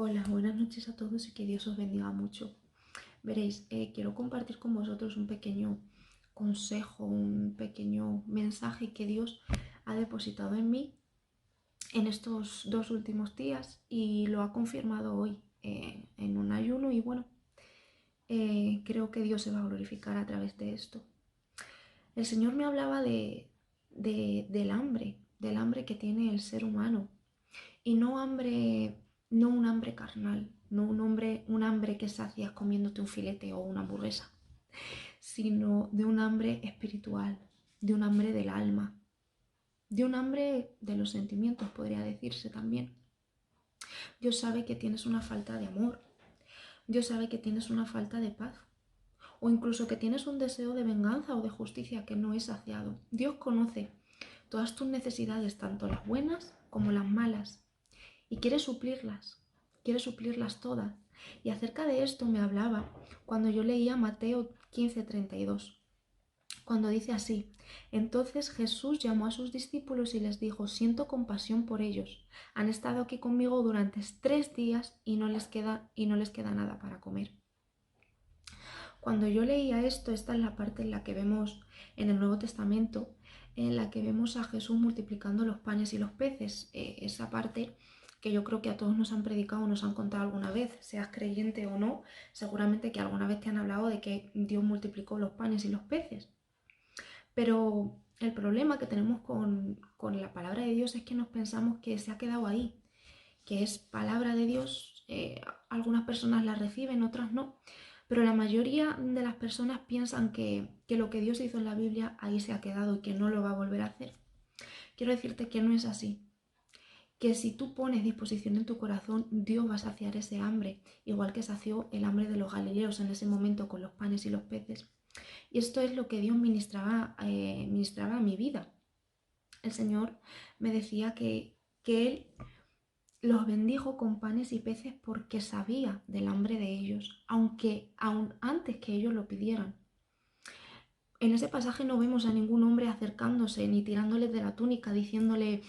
Hola, buenas noches a todos y que Dios os bendiga mucho. Veréis, quiero compartir con vosotros un pequeño consejo, un pequeño mensaje que Dios ha depositado en mí en estos 2 últimos días y lo ha confirmado hoy en un ayuno y bueno, creo que Dios se va a glorificar a través de esto. El Señor me hablaba del hambre que tiene el ser humano. Y no hambre, no un hambre carnal, no un hambre que sacias comiéndote un filete o una hamburguesa, sino de un hambre espiritual, de un hambre del alma, de un hambre de los sentimientos, podría decirse también. Dios sabe que tienes una falta de amor, Dios sabe que tienes una falta de paz, o incluso que tienes un deseo de venganza o de justicia que no es saciado. Dios conoce todas tus necesidades, tanto las buenas como las malas, y quiere suplirlas todas. Y acerca de esto me hablaba cuando yo leía Mateo 15:32, cuando dice así: entonces Jesús llamó a sus discípulos y les dijo, siento compasión por ellos, han estado aquí conmigo durante 3 días y no les queda nada para comer. Cuando yo leía esto, esta es la parte en la que vemos en el Nuevo Testamento, en la que vemos a Jesús multiplicando los panes y los peces. Esa parte que yo creo que a todos nos han predicado o nos han contado alguna vez, seas creyente o no, seguramente que alguna vez te han hablado de que Dios multiplicó los panes y los peces. Pero el problema que tenemos con la palabra de Dios es que nos pensamos que se ha quedado ahí, que es palabra de Dios. Algunas personas la reciben, otras no, pero la mayoría de las personas piensan que lo que Dios hizo en la Biblia ahí se ha quedado y que no lo va a volver a hacer. Quiero decirte que no es así, que si tú pones disposición en tu corazón, Dios va a saciar ese hambre, igual que sació el hambre de los galileos en ese momento con los panes y los peces. Y esto es lo que Dios ministraba a mi vida. El Señor me decía que Él los bendijo con panes y peces porque sabía del hambre de ellos, aunque aún antes que ellos lo pidieran. En ese pasaje no vemos a ningún hombre acercándose ni tirándoles de la túnica diciéndole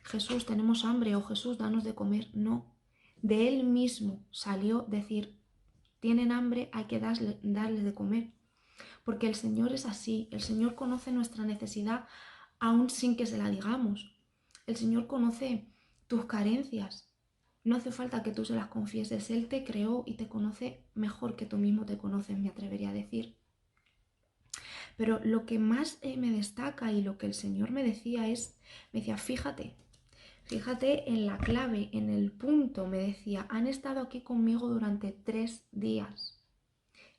Jesús, tenemos hambre o Jesús, danos de comer. No, de él mismo salió decir, tienen hambre, hay que darles de comer. Porque el Señor es así, el Señor conoce nuestra necesidad aún sin que se la digamos. El Señor conoce tus carencias. No hace falta que tú se las confieses. Él te creó y te conoce mejor que tú mismo te conoces, me atrevería a decir. Pero lo que más me destaca y lo que el Señor me decía me decía, fíjate en la clave, en el punto, me decía, han estado aquí conmigo durante 3 días.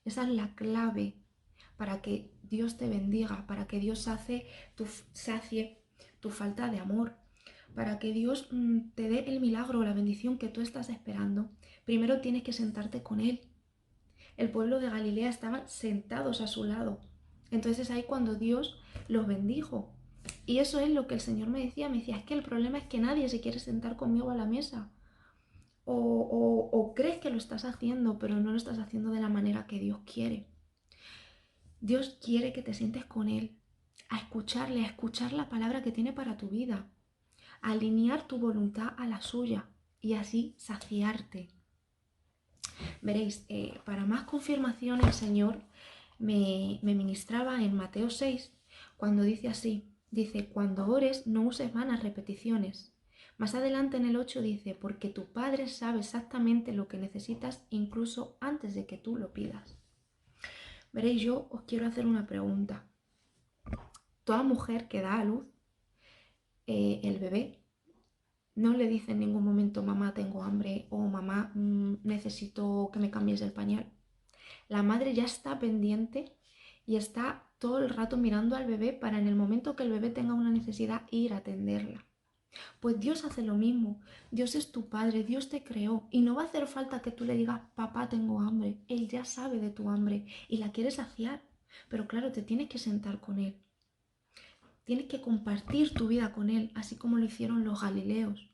Esa es la clave para que Dios te bendiga, para que Dios sacie tu falta de amor, para que Dios te dé el milagro o la bendición que tú estás esperando. Primero tienes que sentarte con Él. El pueblo de Galilea estaban sentados a su lado. Entonces es ahí cuando Dios los bendijo. Y eso es lo que el Señor me decía, es que el problema es que nadie se quiere sentar conmigo a la mesa. O crees que lo estás haciendo, pero no lo estás haciendo de la manera que Dios quiere. Dios quiere que te sientes con Él, a escucharle, a escuchar la palabra que tiene para tu vida, a alinear tu voluntad a la suya y así saciarte. Veréis, para más confirmación el Señor me ministraba en Mateo 6, cuando dice así, dice, cuando ores no uses vanas repeticiones. Más adelante en el 8 dice, porque tu Padre sabe exactamente lo que necesitas incluso antes de que tú lo pidas. Veréis, yo os quiero hacer una pregunta. Toda mujer que da a luz el bebé no le dice en ningún momento mamá tengo hambre o mamá necesito que me cambies el pañal. La madre ya está pendiente y está todo el rato mirando al bebé para en el momento que el bebé tenga una necesidad ir a atenderla. Pues Dios hace lo mismo. Dios es tu padre, Dios te creó y no va a hacer falta que tú le digas papá tengo hambre. Él ya sabe de tu hambre y la quiere saciar. Pero claro, te tienes que sentar con él. Tienes que compartir tu vida con Él, así como lo hicieron los galileos.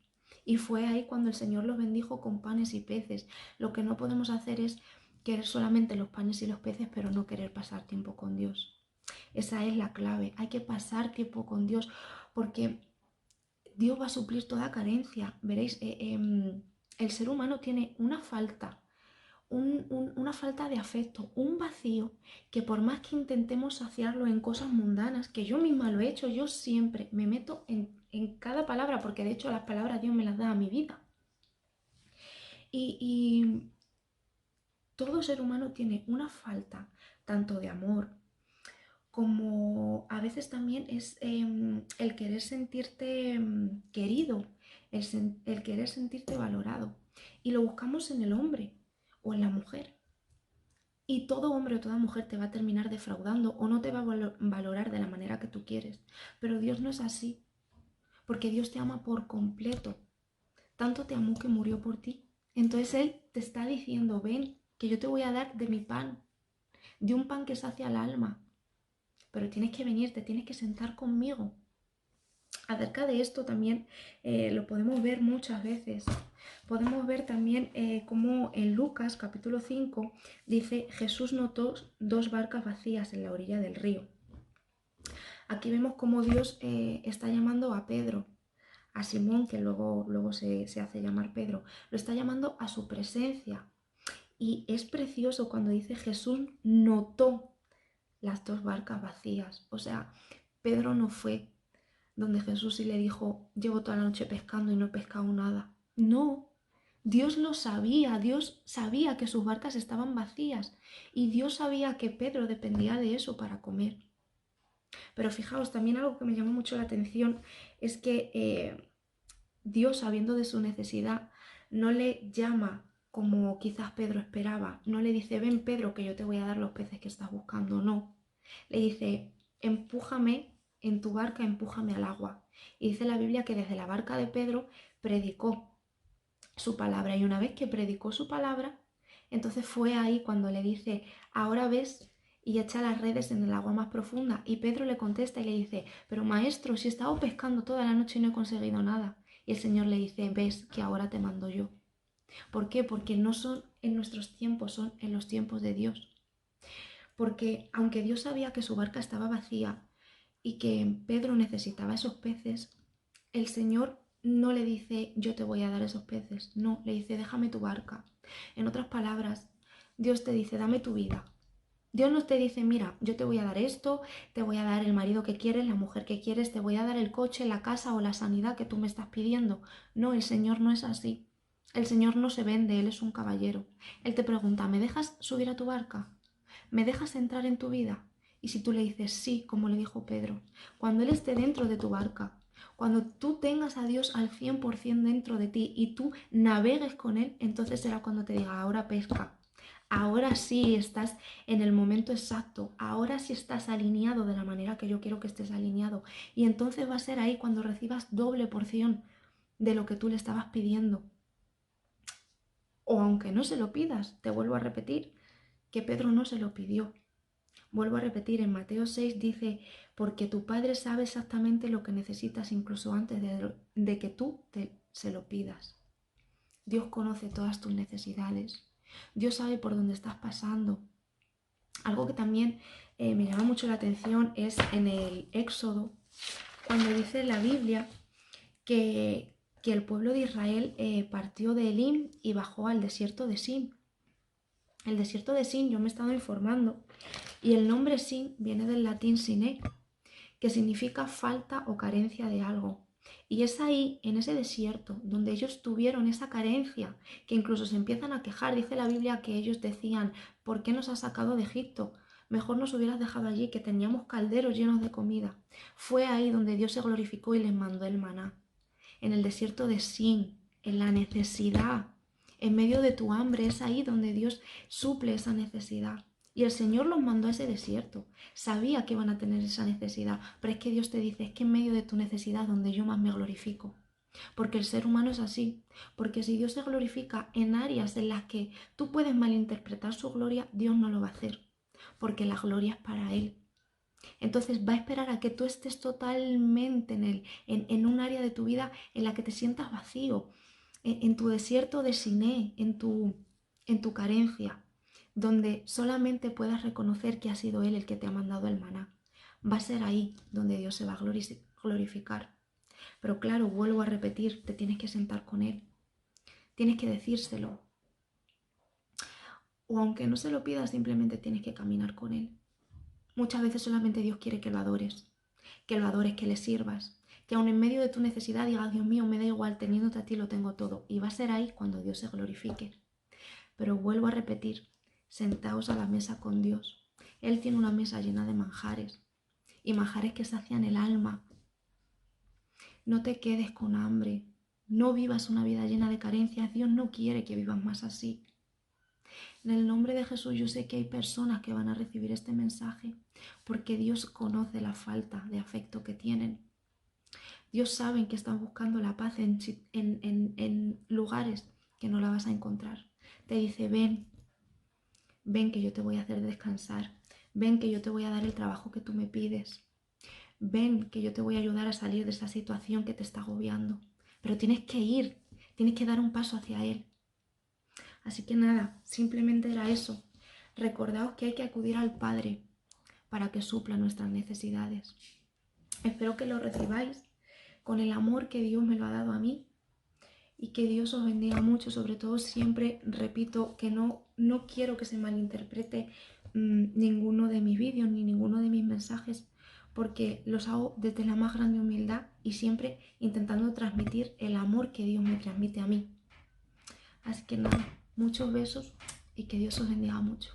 Y fue ahí cuando el Señor los bendijo con panes y peces. Lo que no podemos hacer es querer solamente los panes y los peces, pero no querer pasar tiempo con Dios. Esa es la clave. Hay que pasar tiempo con Dios porque Dios va a suplir toda carencia. Veréis, El ser humano tiene una falta, una falta de afecto, un vacío que por más que intentemos saciarlo en cosas mundanas, que yo misma lo he hecho, yo siempre me meto en cada palabra, porque de hecho las palabras Dios me las da a mi vida. Y todo ser humano tiene una falta tanto de amor como a veces también es el querer sentirte querido, el querer sentirte valorado. Y lo buscamos en el hombre o en la mujer. Y todo hombre o toda mujer te va a terminar defraudando o no te va a valorar de la manera que tú quieres. Pero Dios no es así, porque Dios te ama por completo. Tanto te amó que murió por ti. Entonces Él te está diciendo, ven, que yo te voy a dar de mi pan, de un pan que sacia el alma. Pero tienes que venir, te tienes que sentar conmigo. Acerca de esto también lo podemos ver muchas veces. Podemos ver también cómo en Lucas capítulo 5 dice Jesús notó dos barcas vacías en la orilla del río. Aquí vemos cómo Dios está llamando a Pedro, a Simón, que luego se hace llamar Pedro, lo está llamando a su presencia. Y es precioso cuando dice Jesús notó las dos barcas vacías. O sea, Pedro no fue donde Jesús sí le dijo, llevo toda la noche pescando y no he pescado nada. No, Dios lo sabía, Dios sabía que sus barcas estaban vacías y Dios sabía que Pedro dependía de eso para comer. Pero fijaos, también algo que me llamó mucho la atención es que Dios, sabiendo de su necesidad, no le llama como quizás Pedro esperaba. No le dice, ven Pedro, que yo te voy a dar los peces que estás buscando. No, le dice, empújame en tu barca, empújame al agua. Y dice la Biblia que desde la barca de Pedro predicó su palabra. Y una vez que predicó su palabra, entonces fue ahí cuando le dice, ahora ves y echa las redes en el agua más profunda. Y Pedro le contesta y le dice, pero maestro, si he estado pescando toda la noche y no he conseguido nada. Y el Señor le dice, ves que ahora te mando yo. ¿Por qué? Porque no son en nuestros tiempos, son en los tiempos de Dios. Porque aunque Dios sabía que su barca estaba vacía y que Pedro necesitaba esos peces, el Señor no le dice yo te voy a dar esos peces, no, le dice déjame tu barca. En otras palabras, Dios te dice dame tu vida. Dios no te dice mira, yo te voy a dar esto, te voy a dar el marido que quieres, la mujer que quieres, te voy a dar el coche, la casa o la sanidad que tú me estás pidiendo. No, el Señor no es así. El Señor no se vende, Él es un caballero. Él te pregunta, ¿me dejas subir a tu barca? ¿Me dejas entrar en tu vida? Y si tú le dices sí, como le dijo Pedro, cuando Él esté dentro de tu barca, cuando tú tengas a Dios al 100% dentro de ti y tú navegues con Él, entonces será cuando te diga, ahora pesca. Ahora sí estás en el momento exacto, ahora sí estás alineado de la manera que yo quiero que estés alineado. Y entonces va a ser ahí cuando recibas doble porción de lo que tú le estabas pidiendo. O aunque no se lo pidas, te vuelvo a repetir, que Pedro no se lo pidió. Vuelvo a repetir, en Mateo 6 dice, porque tu Padre sabe exactamente lo que necesitas incluso antes de que tú se lo pidas. Dios conoce todas tus necesidades. Dios sabe por dónde estás pasando. Algo que también me llama mucho la atención es en el Éxodo, cuando dice la Biblia que el pueblo de Israel partió de Elim y bajó al desierto de Sin. El desierto de Sin, yo me he estado informando, y el nombre Sin viene del latín sine, que significa falta o carencia de algo. Y es ahí, en ese desierto, donde ellos tuvieron esa carencia, que incluso se empiezan a quejar. Dice la Biblia que ellos decían, ¿por qué nos has sacado de Egipto? Mejor nos hubieras dejado allí, que teníamos calderos llenos de comida. Fue ahí donde Dios se glorificó y les mandó el maná. En el desierto de Sin, en la necesidad, en medio de tu hambre, es ahí donde Dios suple esa necesidad. Y el Señor los mandó a ese desierto. Sabía que iban a tener esa necesidad, pero es que Dios te dice, es que en medio de tu necesidad donde yo más me glorifico. Porque el ser humano es así. Porque si Dios se glorifica en áreas en las que tú puedes malinterpretar su gloria, Dios no lo va a hacer. Porque la gloria es para Él. Entonces va a esperar a que tú estés totalmente en Él, en un área de tu vida en la que te sientas vacío, en tu desierto de Siné, en tu carencia, donde solamente puedas reconocer que ha sido Él el que te ha mandado el maná. Va a ser ahí donde Dios se va a glorificar. Pero claro, vuelvo a repetir, te tienes que sentar con Él. tienes que decírselo. O aunque no se lo pidas, simplemente tienes que caminar con Él. Muchas veces solamente Dios quiere que lo adores, que le sirvas, que aun en medio de tu necesidad digas, Dios mío, me da igual, teniéndote a ti lo tengo todo. Y va a ser ahí cuando Dios se glorifique. Pero vuelvo a repetir, sentaos a la mesa con Dios. Él tiene una mesa llena de manjares, y manjares que sacian el alma. No te quedes con hambre, no vivas una vida llena de carencias. Dios no quiere que vivas más así. En el nombre de Jesús, yo sé que hay personas que van a recibir este mensaje porque Dios conoce la falta de afecto que tienen. Dios sabe que están buscando la paz en lugares que no la vas a encontrar. Te dice, ven, ven que yo te voy a hacer descansar. Ven que yo te voy a dar el trabajo que tú me pides. Ven que yo te voy a ayudar a salir de esa situación que te está agobiando. Pero tienes que ir, tienes que dar un paso hacia Él. Así que nada, simplemente era eso. Recordaos que hay que acudir al Padre para que supla nuestras necesidades. Espero que lo recibáis con el amor que Dios me lo ha dado a mí y que Dios os bendiga mucho. Sobre todo, siempre repito que no quiero que se malinterprete ninguno de mis vídeos ni ninguno de mis mensajes, porque los hago desde la más grande humildad y siempre intentando transmitir el amor que Dios me transmite a mí. Así que nada, muchos besos y que Dios os bendiga mucho.